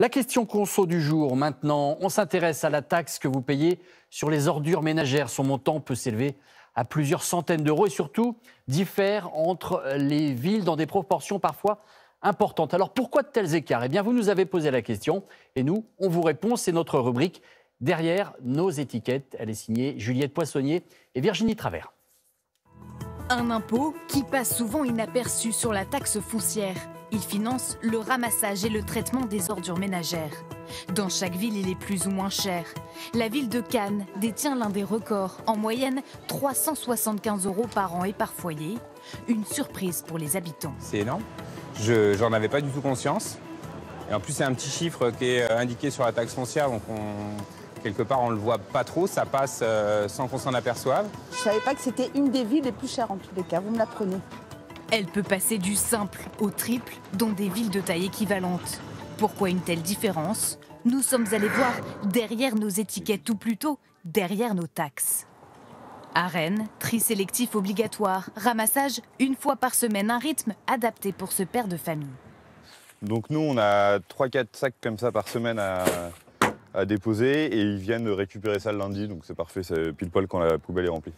La question conso du jour, maintenant, on s'intéresse à la taxe que vous payez sur les ordures ménagères. Son montant peut s'élever à plusieurs centaines d'euros et surtout diffère entre les villes dans des proportions parfois importantes. Alors pourquoi de tels écarts? Eh bien, vous nous avez posé la question et nous, on vous répond. C'est notre rubrique Derrière nos étiquettes. Elle est signée Juliette Poissonnier et Virginie Travers. Un impôt qui passe souvent inaperçu sur la taxe foncière. Il finance le ramassage et le traitement des ordures ménagères. Dans chaque ville, il est plus ou moins cher. La ville de Cannes détient l'un des records, en moyenne 375 € par an et par foyer. Une surprise pour les habitants. C'est énorme. J'en avais pas du tout conscience. Et en plus, c'est un petit chiffre qui est indiqué sur la taxe foncière, donc quelque part, on ne le voit pas trop, ça passe sans qu'on s'en aperçoive. Je ne savais pas que c'était une des villes les plus chères en tous les cas, vous me l'apprenez. Elle peut passer du simple au triple dans des villes de taille équivalente. Pourquoi une telle différence? Nous sommes allés voir derrière nos étiquettes, ou plutôt derrière nos taxes. À Rennes, tri sélectif obligatoire, ramassage une fois par semaine, un rythme adapté pour ce père de famille. Donc nous, on a 3-4 sacs comme ça par semaine à déposer et ils viennent récupérer ça le lundi, donc c'est parfait, c'est pile poil quand la poubelle est remplie.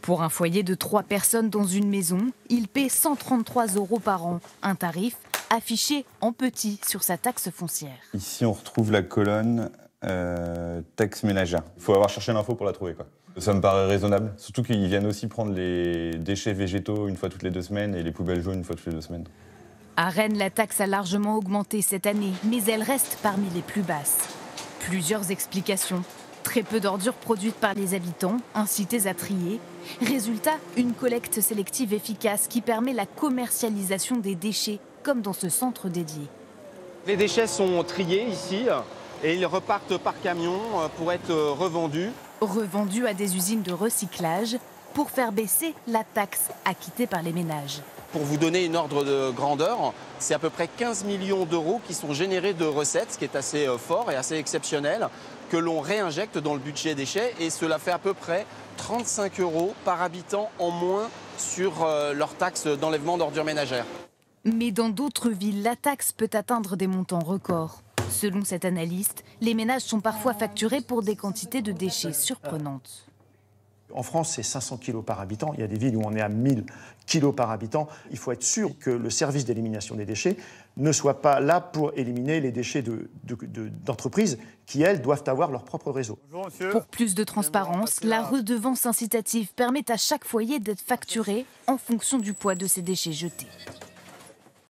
Pour un foyer de 3 personnes dans une maison, il paie 133 € par an, un tarif affiché en petit sur sa taxe foncière. Ici, on retrouve la colonne taxe ménagère. Il faut avoir cherché l'info pour la trouver, quoi. Ça me paraît raisonnable, surtout qu'ils viennent aussi prendre les déchets végétaux une fois toutes les 2 semaines et les poubelles jaunes une fois toutes les 2 semaines. À Rennes, la taxe a largement augmenté cette année, mais elle reste parmi les plus basses. Plusieurs explications. Très peu d'ordures produites par les habitants, incités à trier. Résultat, une collecte sélective efficace qui permet la commercialisation des déchets, comme dans ce centre dédié. Les déchets sont triés ici et ils repartent par camion pour être revendus. Revendus à des usines de recyclage pour faire baisser la taxe acquittée par les ménages. Pour vous donner une ordre de grandeur, c'est à peu près 15 millions d'euros qui sont générés de recettes, ce qui est assez fort et assez exceptionnel, que l'on réinjecte dans le budget déchets et cela fait à peu près 35 € par habitant en moins sur leur taxe d'enlèvement d'ordures ménagères. Mais dans d'autres villes, la taxe peut atteindre des montants records. Selon cet analyste, les ménages sont parfois facturés pour des quantités de déchets surprenantes. En France, c'est 500 kg par habitant. Il y a des villes où on est à 1000 kg par habitant. Il faut être sûr que le service d'élimination des déchets ne soit pas là pour éliminer les déchets d'entreprises qui, elles, doivent avoir leur propre réseau. Bonjour, monsieur. Pour plus de transparence, la redevance incitative permet à chaque foyer d'être facturé en fonction du poids de ses déchets jetés.